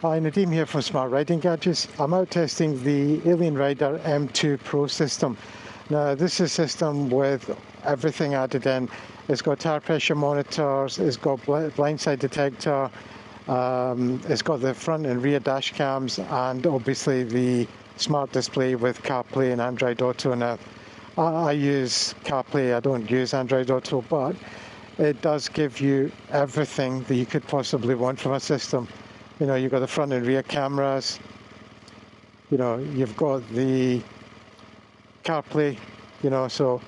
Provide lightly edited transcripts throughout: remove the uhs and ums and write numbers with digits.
Hi, Nadeem here from Smart Riding Gadgets. I'm out testing the Alien Rider M2 Pro system. Now, this is a system with everything added in. It's got tire pressure monitors, it's got blindside detector, it's got the front and rear dash cams, and obviously the smart display with CarPlay and Android Auto. Now, I use CarPlay, I don't use Android Auto, but it does give you everything that you could possibly want from a system. You know, you've got the front and rear cameras, you know, you've got the CarPlay, you know, so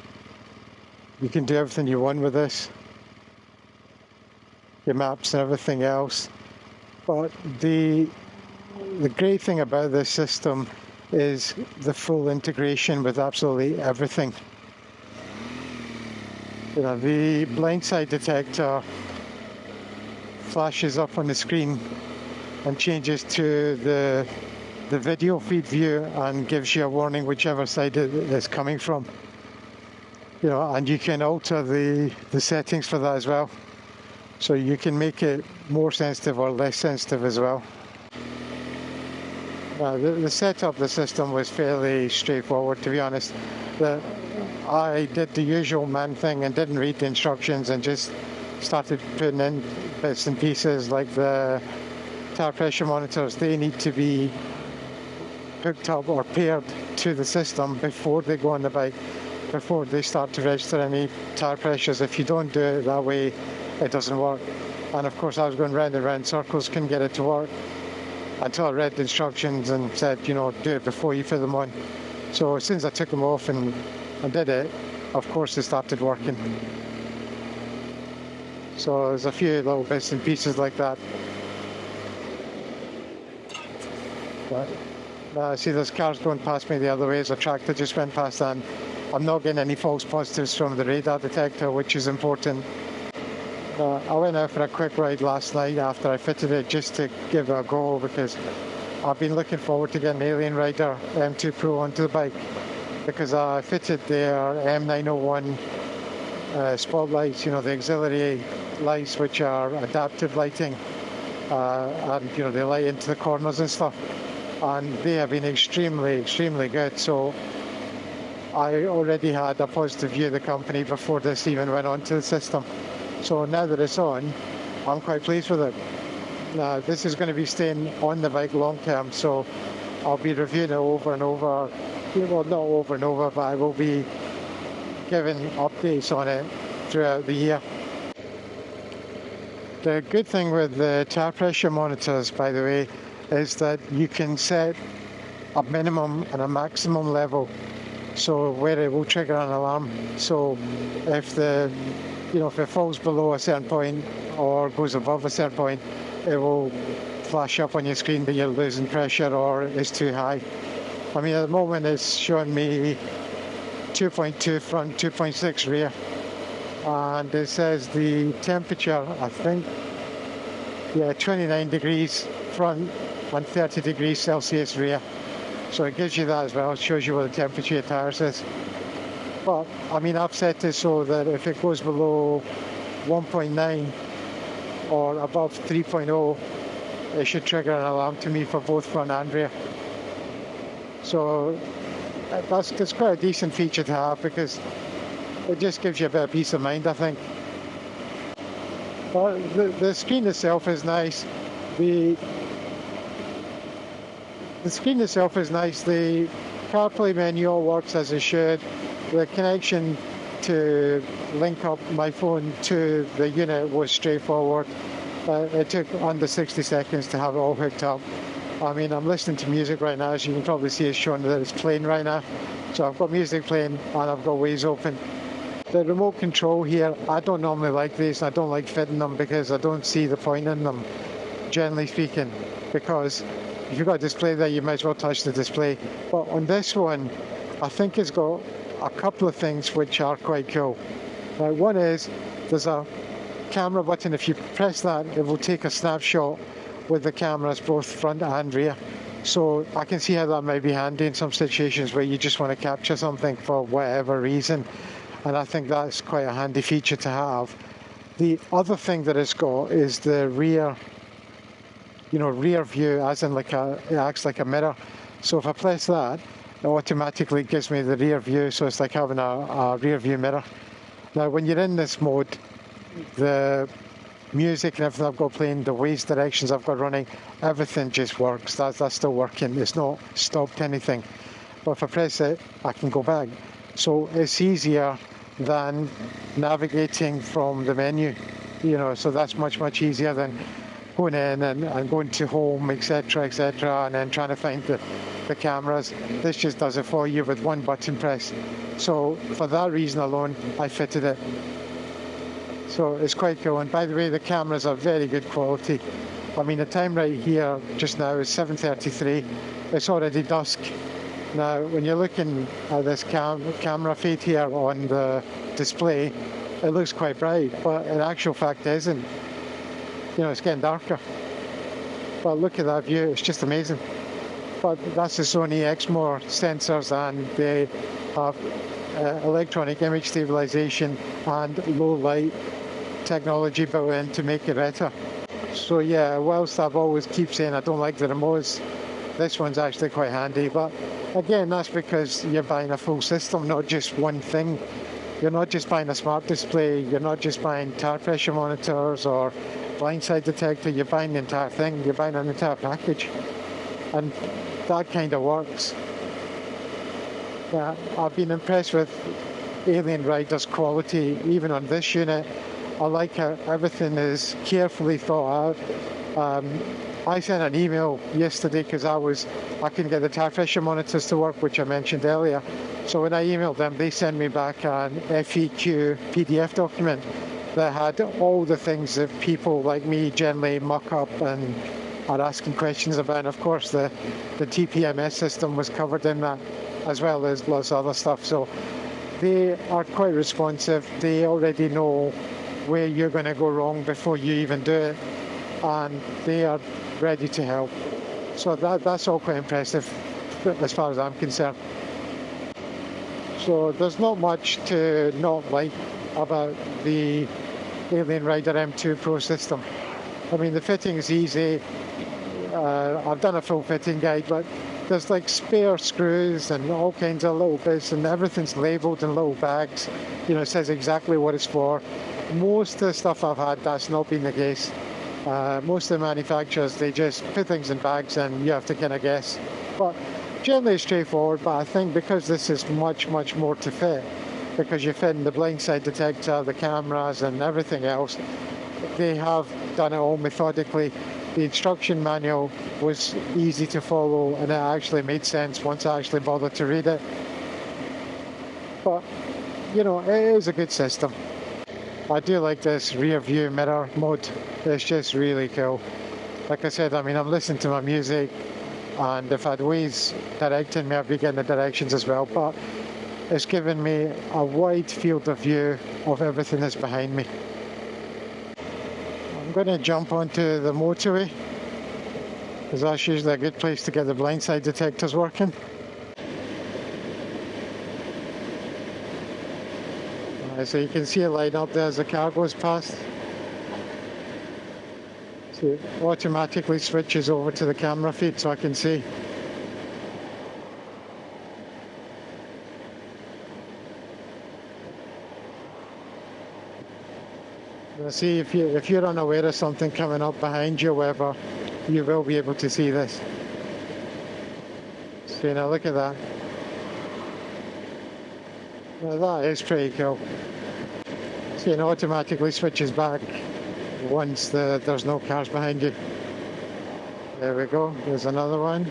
you can do everything you want with this, your maps and everything else. But the great thing about this system is the full integration with absolutely everything. You know, the blindside detector flashes up on the screen and changes to the video feed view and gives you a warning whichever side it is coming from. You know, and you can alter the settings for that as well. So you can make it more sensitive or less sensitive as well. The setup of the system was fairly straightforward, to be honest. I did the usual man thing and didn't read the instructions and just started putting in bits and pieces like the tire pressure monitors. They need to be hooked up or paired to the system before they go on the bike, before they start to register any tire pressures. If you don't do it that way, it doesn't work. And of course I was going round and round circles, couldn't get it to work until I read the instructions and said, you know, do it before you put them on. So as soon as I took them off and did it, of course it started working. So there's a few little bits and pieces like that. See, there's cars going past me the other way. There's a tractor just went past, and I'm not getting any false positives from the radar detector, which is important. I went out for a quick ride last night after I fitted it just to give it a go, because I've been looking forward to getting Alien Rider M2 Pro onto the bike, because I fitted their M901 spotlights, you know, the auxiliary lights, which are adaptive lighting, and you know, they light into the corners and stuff, and they have been extremely good. So I already had a positive view of the company before this even went onto the system. So now that it's on, I'm quite pleased with it. Now, this is going to be staying on the bike long term, so I'll be reviewing it over and over. Well, not over and over, but I will be giving updates on it throughout the year. The good thing with the tire pressure monitors, by the way, is that you can set a minimum and a maximum level, so where it will trigger an alarm. So if if it falls below a certain point or goes above a certain point, it will flash up on your screen that you're losing pressure or it's too high. I mean, at the moment it's showing me 2.2 front, 2.6 rear, and it says the temperature, I think, 29 degrees front and 30 degrees Celsius rear. So it gives you that as well. It shows you what the temperature of your tires is. But I mean, I've set it so that if it goes below 1.9 or above 3.0, it should trigger an alarm to me for both front and rear. So that's quite a decent feature to have, because it just gives you a bit of peace of mind, I think. But the screen itself is nice. The screen itself is nice. The CarPlay menu all works as it should. The connection to link up my phone to the unit was straightforward. It took under 60 seconds to have it all hooked up. I mean, I'm listening to music right now, as you can probably see it's showing that it's playing right now. So I've got music playing and I've got Waze open. The remote control here, I don't normally like these. I don't like fitting them because I don't see the point in them, generally speaking, because if you've got a display there, you might as well touch the display. But on this one, I think it's got a couple of things which are quite cool. Now, one is there's a camera button. If you press that, it will take a snapshot with the cameras both front and rear. So I can see how that might be handy in some situations where you just want to capture something for whatever reason. And I think that's quite a handy feature to have. The other thing that it's got is the rear rear view, as in it acts like a mirror. So if I press that, it automatically gives me the rear view, so it's like having a rear view mirror. Now when you're in this mode, the music and everything I've got playing, the ways directions I've got running, everything just works. That's still working. It's not stopped anything. But if I press it, I can go back. So it's easier than navigating from the menu, so that's much easier than going in and going to home, etc., and then trying to find the cameras. This just does it for you with one button press. So for that reason alone, I fitted it. So it's quite cool. And by the way, the cameras are very good quality. I mean, the time right here just now is 7:33. It's already dusk. Now, when you're looking at this camera feed here on the display, it looks quite bright, but in actual fact it isn't. It's getting darker. But look at that view, it's just amazing. But that's the Sony Exmor sensors, and they have electronic image stabilization and low light technology built in to make it better. So yeah, whilst I've always keep saying I don't like the remotes, this one's actually quite handy. But again, that's because you're buying a full system, not just one thing. You're not just buying a smart display, you're not just buying tire pressure monitors or blindside detector, you're buying the entire thing, you're buying an entire package. And that kind of works. Yeah, I've been impressed with Alien Rider's quality, even on this unit. I like how everything is carefully thought out. I sent an email yesterday because I couldn't get the tire pressure monitors to work, which I mentioned earlier. So when I emailed them, they sent me back an FAQ PDF document that had all the things that people like me generally muck up and are asking questions about. And of course, the TPMS system was covered in that, as well as lots of other stuff. So they are quite responsive. They already know where you're going to go wrong before you even do it, and they are ready to help. So that's all quite impressive as far as I'm concerned. So there's not much to not like about the Alien Rider M2 Pro system. I mean, the fitting is easy. I've done a full fitting guide, but there's like spare screws and all kinds of little bits, and everything's labelled in little bags. It says exactly what it's for. Most of the stuff I've had, that's not been the case. Most of the manufacturers, they just put things in bags and you have to kind of guess. But generally it's straightforward, but I think because this is much more to fit, because you're fitting the blindside detector, the cameras and everything else, they have done it all methodically. The instruction manual was easy to follow, and it actually made sense once I actually bothered to read it. But, it is a good system. I do like this rear view mirror mode. It's just really cool. Like I said, I mean, I'm listening to my music, and if I had Waze directing me, I'd be getting the directions as well. But it's given me a wide field of view of everything that's behind me. I'm going to jump onto the motorway, because that's usually a good place to get the blindside detectors working. So you can see a line up there as the car goes past. So it automatically switches over to the camera feed so I can see. Now see, if you're unaware of something coming up behind you, whatever, you will be able to see this. So now look at that. Now that is pretty cool. So it automatically switches back once there's no cars behind you. There we go, there's another one.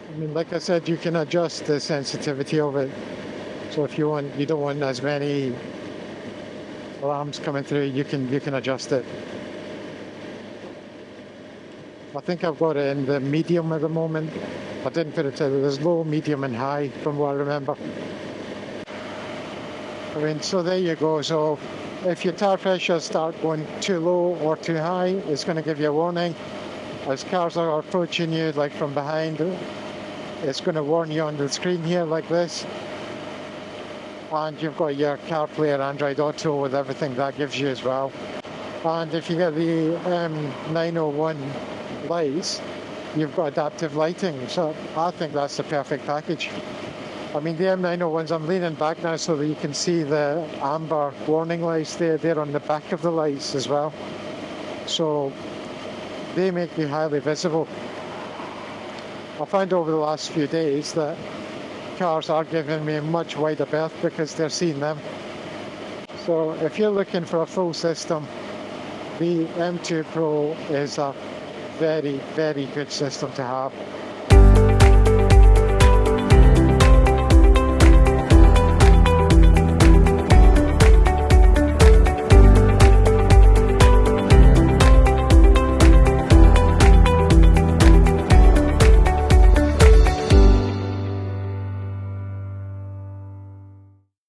I mean, like I said, you can adjust the sensitivity of it. So if you don't want as many alarms coming through, you can adjust it. I think I've got it in the medium at the moment. I didn't put it to, there's low, medium and high from what I remember. I mean, so there you go. So if your tire pressure start going too low or too high, it's going to give you a warning. As cars are approaching you, like from behind, it's going to warn you on the screen here like this. and you've got your CarPlay or Android Auto with everything that gives you as well. And if you get the M901 lights, you've got adaptive lighting, so I think that's the perfect package. I mean, the M901s, I'm leaning back now so that you can see the amber warning lights there on the back of the lights as well. So they make you highly visible. I found over the last few days that cars are giving me a much wider berth because they're seeing them. So if you're looking for a full system, the M2 Pro is a very, very good system to have.